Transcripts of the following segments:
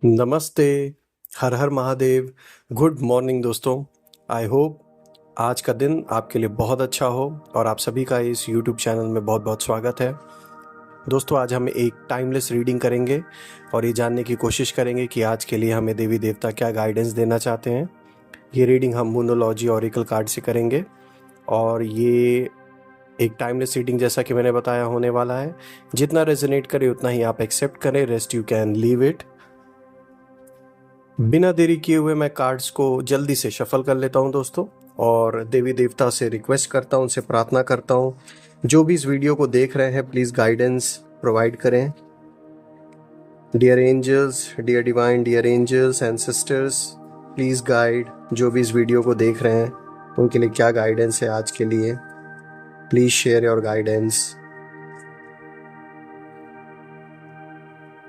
नमस्ते, हर हर Mahadev, good morning दोस्तों। I hope आज का दिन आपके लिए बहुत अच्छा हो और आप सभी का इस यूट्यूब चैनल में बहुत बहुत स्वागत है। दोस्तों आज हम एक टाइमलेस रीडिंग करेंगे और ये जानने की कोशिश करेंगे कि आज के लिए हमें देवी देवता क्या गाइडेंस देना चाहते हैं। ये रीडिंग हम मोनोलॉजी ऑरिकल कार्ड से करेंगे और ये एक टाइमलेस रीडिंग जैसा कि मैंने बताया होने वाला है। जितना रेजोनेट करे उतना ही आप एक्सेप्ट करें, rest you can leave it. बिना देरी किए हुए मैं कार्ड्स को जल्दी से शफल कर लेता हूं दोस्तों और देवी देवता से रिक्वेस्ट करता हूं, उनसे प्रार्थना करता हूं जो भी इस वीडियो को देख रहे हैं प्लीज़ गाइडेंस प्रोवाइड करें। Dear angels, dear divine, dear angels and sisters, please guide जो भी इस वीडियो को देख रहे हैं उनके लिए क्या गाइडेंस है आज के लिए। Please share your guidance.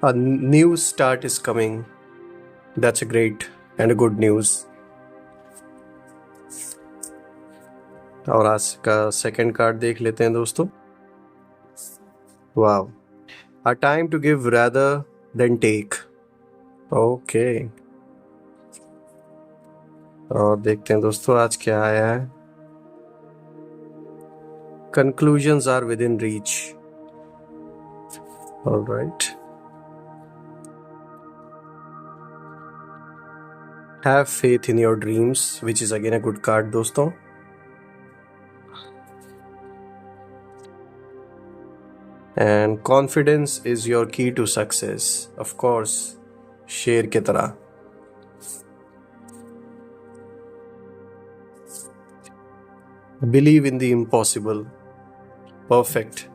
A new start is coming. That's a great and a good news. और आज का सेकंड कार्ड देख लेते हैं दोस्तों। वाव, a time to give rather than take. Okay, और देखते हैं दोस्तों आज क्या आया है। Conclusions are within reach. All right. Have faith in your dreams, which is again a good card दोस्तों। And confidence is your key to success. Of course, शेर की तरह। Believe in the impossible. Perfect.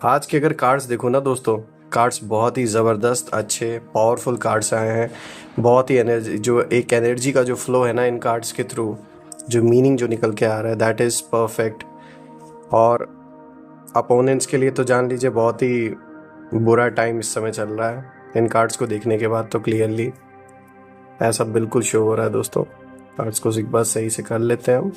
आज के अगर cards देखो ना दोस्तों, कार्ड्स बहुत ही ज़बरदस्त, अच्छे, पावरफुल कार्ड्स आए हैं। बहुत ही एनर्जी का जो फ्लो है ना इन कार्ड्स के थ्रू, जो मीनिंग जो निकल के आ रहा है दैट इज़ परफेक्ट। और अपोनेंट्स के लिए तो जान लीजिए बहुत ही बुरा टाइम इस समय चल रहा है। इन कार्ड्स को देखने के बाद तो क्लियरली ऐसा बिल्कुल शो हो रहा है दोस्तों। कार्ड्स को एक बार सही से कर लेते हैं हम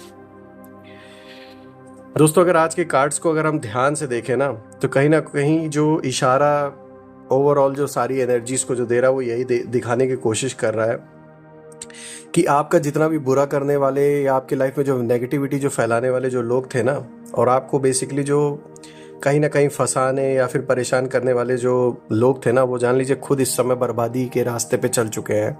दोस्तों। अगर आज के कार्ड्स को अगर हम ध्यान से देखें ना तो कहीं ना कहीं जो इशारा ओवरऑल जो सारी एनर्जीज को जो दे रहा है वो यही दिखाने की कोशिश कर रहा है कि आपका जितना भी बुरा करने वाले या आपकी लाइफ में जो नेगेटिविटी जो फैलाने वाले जो लोग थे ना, और आपको बेसिकली जो कहीं ना कहीं फंसाने या फिर परेशान करने वाले जो लोग थे ना, वो जान लीजिए खुद इस समय बर्बादी के रास्ते पे चल चुके हैं।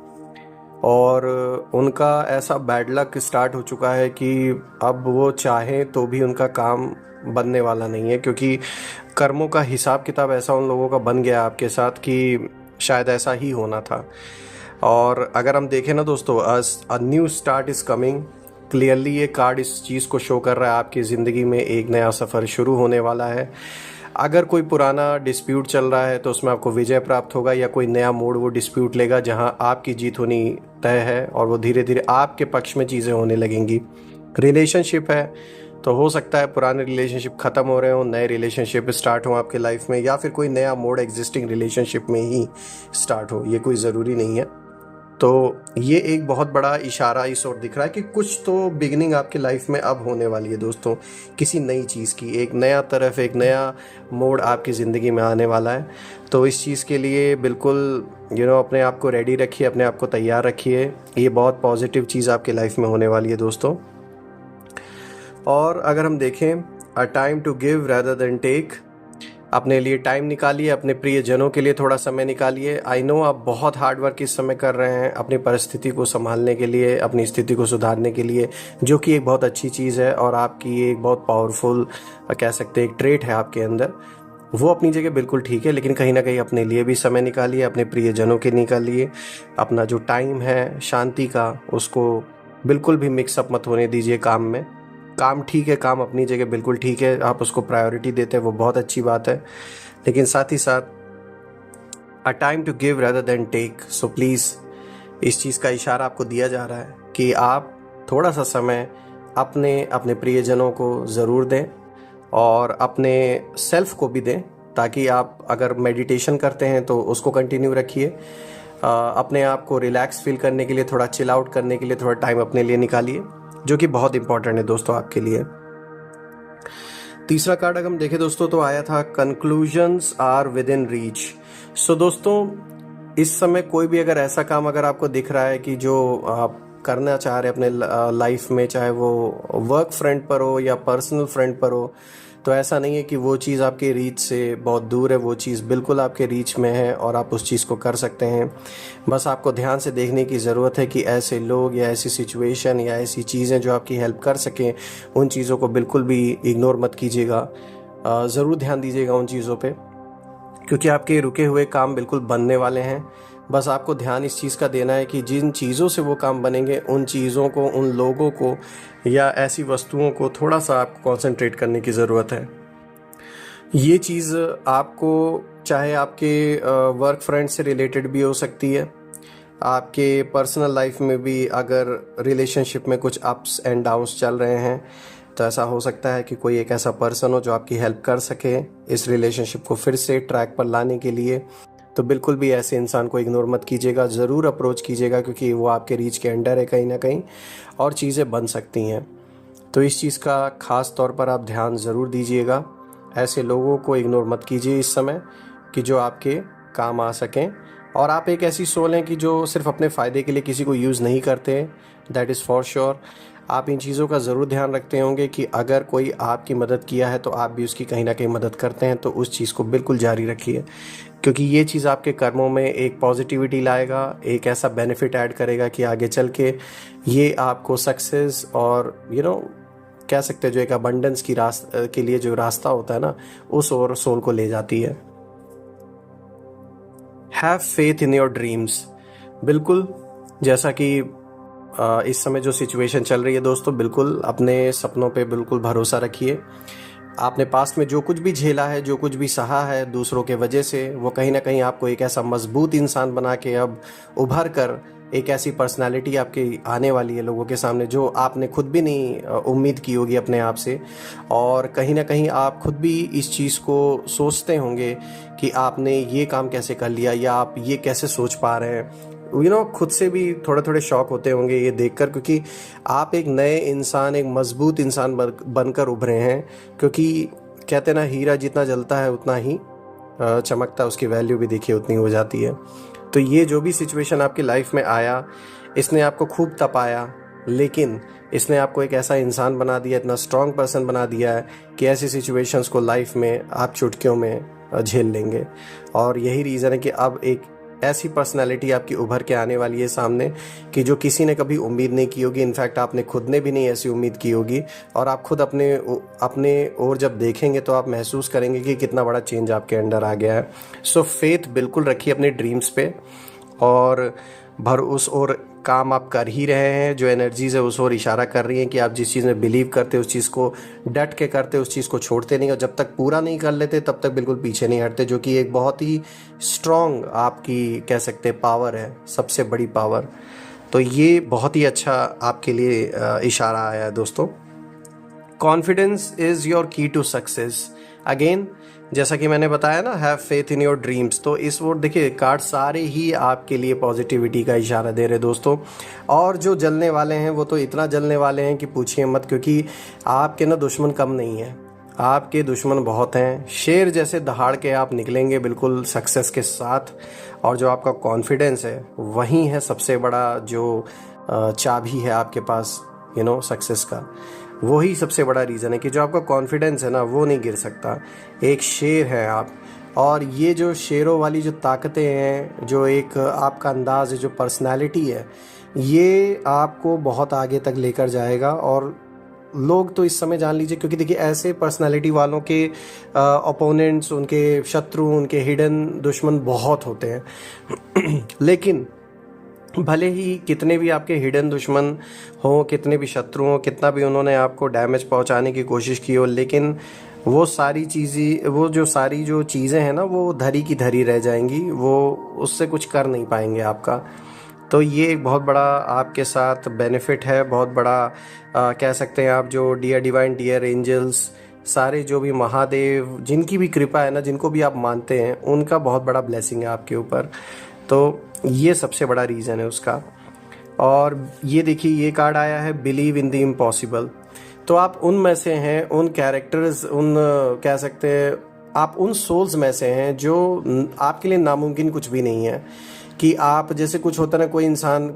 और उनका ऐसा बैड लक स्टार्ट हो चुका है कि अब वो चाहें तो भी उनका काम बनने वाला नहीं है, क्योंकि कर्मों का हिसाब किताब ऐसा उन लोगों का बन गया आपके साथ कि शायद ऐसा ही होना था। और अगर हम देखें ना दोस्तों, a new start is coming, clearly ये कार्ड इस चीज़ को शो कर रहा है आपकी ज़िंदगी में एक नया सफ़र शुरू होने वाला है। अगर कोई पुराना डिस्प्यूट चल रहा है तो उसमें आपको विजय प्राप्त होगा, या कोई नया मोड़ वो डिस्प्यूट लेगा जहां आपकी जीत होनी तय है और वो धीरे धीरे आपके पक्ष में चीज़ें होने लगेंगी। रिलेशनशिप है तो हो सकता है पुराने रिलेशनशिप ख़त्म हो रहे हों, नए रिलेशनशिप स्टार्ट हो आपके लाइफ में, या फिर कोई नया मोड़ एग्जिस्टिंग रिलेशनशिप में ही स्टार्ट हो, ये कोई ज़रूरी नहीं है। तो ये एक बहुत बड़ा इशारा इस ओर दिख रहा है कि कुछ तो बिगिनिंग आपकी लाइफ में अब होने वाली है दोस्तों, किसी नई चीज़ की, एक नया तरफ, एक नया मोड़ आपकी ज़िंदगी में आने वाला है। तो इस चीज़ के लिए बिल्कुल अपने आप को रेडी रखिए, अपने आप को तैयार रखिए। ये बहुत पॉजिटिव चीज़ आपकी लाइफ में होने वाली है दोस्तों। और अगर हम देखें, a time to give rather than take, अपने लिए टाइम निकालिए, अपने प्रियजनों के लिए थोड़ा समय निकालिए। आई नो आप बहुत हार्ड वर्क इस समय कर रहे हैं अपनी परिस्थिति को संभालने के लिए, अपनी स्थिति को सुधारने के लिए, जो कि एक बहुत अच्छी चीज़ है और आपकी एक बहुत पावरफुल कह सकते हैं एक ट्रेट है आपके अंदर। वो अपनी जगह बिल्कुल ठीक है, लेकिन कहीं ना कहीं अपने लिए भी समय निकालिए, अपने प्रियजनों के निकालिए। अपना जो टाइम है शांति का, उसको बिल्कुल भी मिक्सअप मत होने दीजिए काम में। काम ठीक है, काम अपनी जगह बिल्कुल ठीक है, आप उसको प्रायोरिटी देते हैं वो बहुत अच्छी बात है, लेकिन साथ ही साथ a time to give rather than take. So please इस चीज़ का इशारा आपको दिया जा रहा है कि आप थोड़ा सा समय अपने प्रियजनों को ज़रूर दें और अपने सेल्फ को भी दें, ताकि आप अगर मेडिटेशन करते हैं तो उसको कंटिन्यू रखिए। अपने आप को रिलैक्स फील करने के लिए, थोड़ा चिल आउट करने के लिए थोड़ा टाइम अपने लिए निकालिए, जो कि बहुत इंपॉर्टेंट है दोस्तों आपके लिए। तीसरा कार्ड अगर हम देखें दोस्तों तो आया था conclusions are within reach. So दोस्तों इस समय कोई भी अगर ऐसा काम अगर आपको दिख रहा है कि जो आप करना चाह रहे हैं अपने लाइफ में, चाहे वो वर्क फ्रंट पर हो या पर्सनल फ्रंट पर हो, तो ऐसा नहीं है कि वो चीज़ आपके रीच से बहुत दूर है। वो चीज़ बिल्कुल आपके रीच में है और आप उस चीज़ को कर सकते हैं। बस आपको ध्यान से देखने की ज़रूरत है कि ऐसे लोग या ऐसी सिचुएशन या ऐसी चीज़ें जो आपकी हेल्प कर सकें, उन चीज़ों को बिल्कुल भी इग्नोर मत कीजिएगा। ज़रूर ध्यान दीजिएगा उन चीज़ों पे, क्योंकि आपके रुके हुए काम बिल्कुल बनने वाले हैं। बस आपको ध्यान इस चीज़ का देना है कि जिन चीज़ों से वो काम बनेंगे, उन चीज़ों को, उन लोगों को या ऐसी वस्तुओं को थोड़ा सा आपको कंसंट्रेट करने की ज़रूरत है। ये चीज़ आपको चाहे आपके वर्क फ्रेंड से रिलेटेड भी हो सकती है, आपके पर्सनल लाइफ में भी अगर रिलेशनशिप में कुछ अप्स एंड डाउन्स चल रहे हैं, तो ऐसा हो सकता है कि कोई एक ऐसा पर्सन हो जो आपकी हेल्प कर सके इस रिलेशनशिप को फिर से ट्रैक पर लाने के लिए। तो बिल्कुल भी ऐसे इंसान को इग्नोर मत कीजिएगा, ज़रूर अप्रोच कीजिएगा, क्योंकि वो आपके रीच के अंडर है कहीं ना कहीं और चीज़ें बन सकती हैं। तो इस चीज़ का ख़ास तौर पर आप ध्यान ज़रूर दीजिएगा। ऐसे लोगों को इग्नोर मत कीजिए इस समय कि जो आपके काम आ सकें। और आप एक ऐसी सोल हैं कि जो सिर्फ अपने फ़ायदे के लिए किसी को यूज़ नहीं करते, दैट इज़ फॉर श्योर। आप इन चीज़ों का ज़रूर ध्यान रखते होंगे कि अगर कोई आपकी मदद किया है तो आप भी उसकी कहीं ना कहीं मदद करते हैं, तो उस चीज़ को बिल्कुल जारी रखिए, क्योंकि ये चीज़ आपके कर्मों में एक पॉजिटिविटी लाएगा, एक ऐसा बेनिफिट ऐड करेगा कि आगे चल के ये आपको सक्सेस और कह सकते हैं जो एक अबंडेंस की के लिए जो रास्ता होता है ना, उस ओर सोल को ले जाती है। Have faith in your dreams. बिल्कुल, जैसा कि इस समय जो सिचुएशन चल रही है दोस्तों, बिल्कुल अपने सपनों पे बिल्कुल भरोसा रखिए। आपने पास्ट में जो कुछ भी झेला है, जो कुछ भी सहा है दूसरों के वजह से, वो कहीं ना कहीं आपको एक ऐसा मजबूत इंसान बना के अब उभर कर एक ऐसी पर्सनालिटी आपकी आने वाली है लोगों के सामने जो आपने खुद भी नहीं उम्मीद की होगी अपने आप से। और कहीं ना कहीं आप खुद भी इस चीज़ को सोचते होंगे कि आपने ये काम कैसे कर लिया या आप ये कैसे सोच पा रहे हैं। खुद से भी थोड़े थोड़े शौक होते होंगे ये देखकर, क्योंकि आप एक नए इंसान, एक मजबूत इंसान बनकर उभरे हैं। क्योंकि कहते ना, हीरा जितना जलता है उतना ही चमकता, उसकी वैल्यू भी देखिए उतनी हो जाती है। तो ये जो भी सिचुएशन आपकी लाइफ में आया, इसने आपको खूब तपाया, लेकिन इसने आपको एक ऐसा इंसान बना दिया, इतना स्ट्रांग पर्सन बना दिया है कि ऐसी सिचुएशंस को लाइफ में आप चुटकियों में झेल लेंगे। और यही रीज़न है कि अब एक ऐसी पर्सनालिटी आपकी उभर के आने वाली है सामने कि जो किसी ने कभी उम्मीद नहीं की होगी। इनफैक्ट आपने खुद ने भी नहीं ऐसी उम्मीद की होगी। और आप खुद अपने ओर जब देखेंगे तो आप महसूस करेंगे कि कितना बड़ा चेंज आपके अंदर आ गया है। सो फेथ बिल्कुल रखिए अपने ड्रीम्स पे, और उस ओर काम आप कर ही रहे हैं। जो एनर्जीज़ है उस ओर इशारा कर रही हैं कि आप जिस चीज़ में बिलीव करते उस चीज़ को डट के करते, उस चीज़ को छोड़ते नहीं, और जब तक पूरा नहीं कर लेते तब तक बिल्कुल पीछे नहीं हटते, जो कि एक बहुत ही स्ट्रॉन्ग आपकी कह सकते हैं पावर है, सबसे बड़ी पावर। तो ये बहुत ही अच्छा आपके लिए इशारा आया है दोस्तों। कॉन्फिडेंस इज़ योर की टू सक्सेस। अगेन, जैसा कि मैंने बताया ना, have faith in your dreams. तो इस वोट देखिए, कार्ड सारे ही आपके लिए पॉजिटिविटी का इशारा दे रहे दोस्तों। और जो जलने वाले हैं वो तो इतना जलने वाले हैं कि पूछिए मत, क्योंकि आपके ना दुश्मन कम नहीं है, आपके दुश्मन बहुत हैं। शेर जैसे दहाड़ के आप निकलेंगे बिल्कुल सक्सेस के साथ। और जो आपका कॉन्फिडेंस है वही है सबसे बड़ा जो चाबी है आपके पास सक्सेस का। वही सबसे बड़ा रीज़न है कि जो आपका कॉन्फिडेंस है ना, वो नहीं गिर सकता। एक शेर है आप। और ये जो शेरों वाली जो ताकतें हैं, जो एक आपका अंदाज़ है, जो पर्सनालिटी है, ये आपको बहुत आगे तक लेकर जाएगा। और लोग तो इस समय जान लीजिए, क्योंकि देखिए ऐसे पर्सनालिटी वालों के ओपोनेंट्स, उनके शत्रु, उनके हिडन दुश्मन बहुत होते हैं। लेकिन भले ही कितने भी आपके हिडन दुश्मन हों, कितने भी शत्रु हों, कितना भी उन्होंने आपको डैमेज पहुंचाने की कोशिश की हो, लेकिन वो सारी जो चीज़ें हैं ना, वो धरी की धरी रह जाएंगी। वो उससे कुछ कर नहीं पाएंगे आपका। तो ये एक बहुत बड़ा आपके साथ बेनिफिट है, बहुत बड़ा कह सकते हैं आप। जो डिवाइन डियर एंजल्स, सारे जो भी महादेव, जिनकी भी कृपा है ना, जिनको भी आप मानते हैं, उनका बहुत बड़ा ब्लेसिंग है आपके ऊपर। तो ये सबसे बड़ा रीज़न है उसका। और ये देखिए, ये कार्ड आया है बिलीव इन द इम्पॉसिबल। तो आप उनमें से हैं, उन कैरेक्टर्स, उन कह सकते हैं आप उन सोल्स में से हैं जो आपके लिए नामुमकिन कुछ भी नहीं है। कि आप जैसे कुछ होता ना, कोई इंसान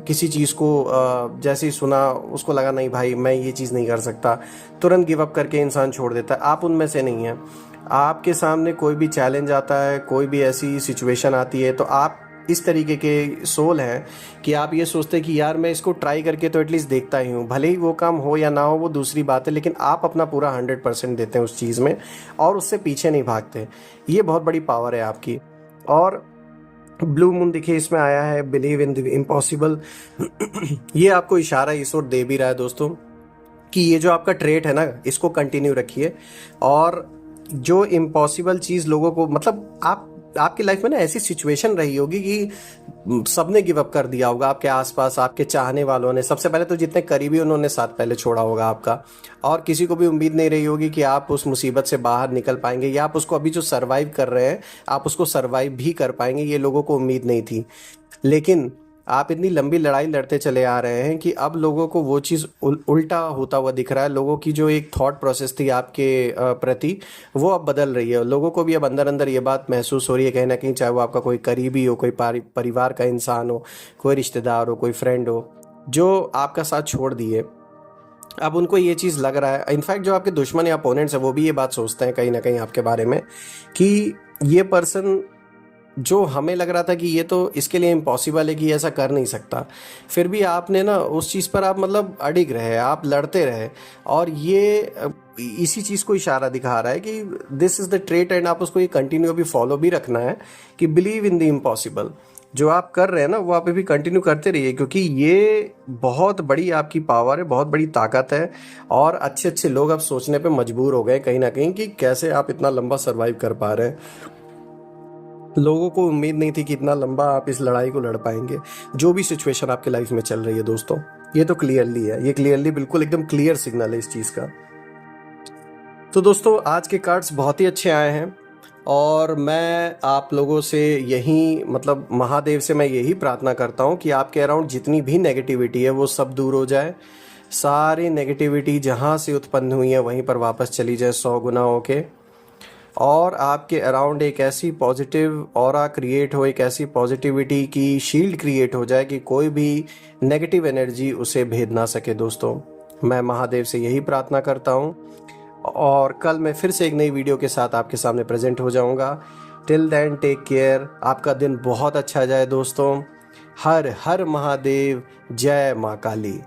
किसी चीज़ को जैसे ही सुना उसको लगा नहीं भाई मैं ये चीज़ नहीं कर सकता, तुरंत गिव अप करके इंसान छोड़ देता है। आप उनमें से नहीं हैं। आपके सामने कोई भी चैलेंज आता है, कोई भी ऐसी सिचुएशन आती है, तो आप इस तरीके के सोल हैं कि आप ये सोचते हैं कि यार मैं इसको ट्राई करके तो एटलीस्ट देखता ही हूँ, भले ही वो काम हो या ना हो वो दूसरी बात है, लेकिन आप अपना पूरा 100% देते हैं उस चीज़ में और उससे पीछे नहीं भागते। ये बहुत बड़ी पावर है आपकी। और ब्लू मून देखिए इसमें आया है बिलीव इन द इम्पॉसिबल। ये आपको इशारा ईश्वर दे भी रहा है दोस्तों कि ये जो आपका ट्रेट है ना, इसको कंटिन्यू रखिए। और जो इम्पॉसिबल चीज़ लोगों को, मतलब आपकी लाइफ में ना ऐसी सिचुएशन रही होगी कि सबने गिव अप कर दिया होगा, आपके आसपास आपके चाहने वालों ने, सबसे पहले तो जितने करीबी उन्होंने साथ पहले छोड़ा होगा आपका, और किसी को भी उम्मीद नहीं रही होगी कि आप उस मुसीबत से बाहर निकल पाएंगे या आप उसको अभी जो सर्वाइव कर रहे हैं आप उसको सर्वाइव भी कर पाएंगे, ये लोगों को उम्मीद नहीं थी। लेकिन आप इतनी लंबी लड़ाई लड़ते चले आ रहे हैं कि अब लोगों को वो चीज़ उल्टा होता हुआ दिख रहा है। लोगों की जो एक थॉट प्रोसेस थी आपके प्रति वो अब बदल रही है। लोगों को भी अब अंदर अंदर ये बात महसूस हो रही है कहीं ना कहीं, चाहे वो आपका कोई करीबी हो, कोई परिवार का इंसान हो, कोई रिश्तेदार हो, कोई फ्रेंड हो, जो आपका साथ छोड़ दिए। अब उनको ये चीज़ लग रहा है, इनफैक्ट जो आपके दुश्मन या अपोनेंट्स हैं वो भी ये बात सोचते हैं कहीं ना कहीं आपके बारे में कि ये पर्सन जो हमें लग रहा था कि ये तो इसके लिए इम्पॉसिबल है कि ऐसा कर नहीं सकता, फिर भी आपने ना उस चीज़ पर आप मतलब अडिग रहे, आप लड़ते रहे। और ये इसी चीज़ को इशारा दिखा रहा है कि this is the trait, and आप उसको ये कंटिन्यू भी फॉलो भी रखना है कि बिलीव इन द इम्पॉसिबल। जो आप कर रहे हैं ना वो आप अभी कंटिन्यू करते रहिए, क्योंकि ये बहुत बड़ी आपकी पावर है, बहुत बड़ी ताकत है। और अच्छे अच्छे लोग अब सोचने पे मजबूर हो गए कहीं ना कहीं कि कैसे आप इतना लंबा सर्वाइव कर पा रहे हैं। लोगों को उम्मीद नहीं थी कि इतना लंबा आप इस लड़ाई को लड़ पाएंगे। जो भी सिचुएशन आपके लाइफ में चल रही है दोस्तों, ये तो क्लियरली है, ये क्लियरली बिल्कुल एकदम क्लियर सिग्नल है इस चीज़ का। तो दोस्तों आज के कार्ड्स बहुत ही अच्छे आए हैं और मैं आप लोगों से यही, मतलब महादेव से मैं यही प्रार्थना करता हूँ कि आपके अराउंड जितनी भी नेगेटिविटी है वो सब दूर हो जाए। सारी नेगेटिविटी जहाँ से उत्पन्न हुई है वहीं पर वापस चली जाए 100 गुना होके, और आपके अराउंड एक ऐसी पॉजिटिव ऑरा क्रिएट हो, एक ऐसी पॉजिटिविटी की शील्ड क्रिएट हो जाए कि कोई भी नेगेटिव एनर्जी उसे भेद ना सके। दोस्तों मैं महादेव से यही प्रार्थना करता हूँ और कल मैं फिर से एक नई वीडियो के साथ आपके सामने प्रेजेंट हो जाऊँगा। टिल देन टेक केयर, आपका दिन बहुत अच्छा जाए दोस्तों। हर हर महादेव, जय माँ काली।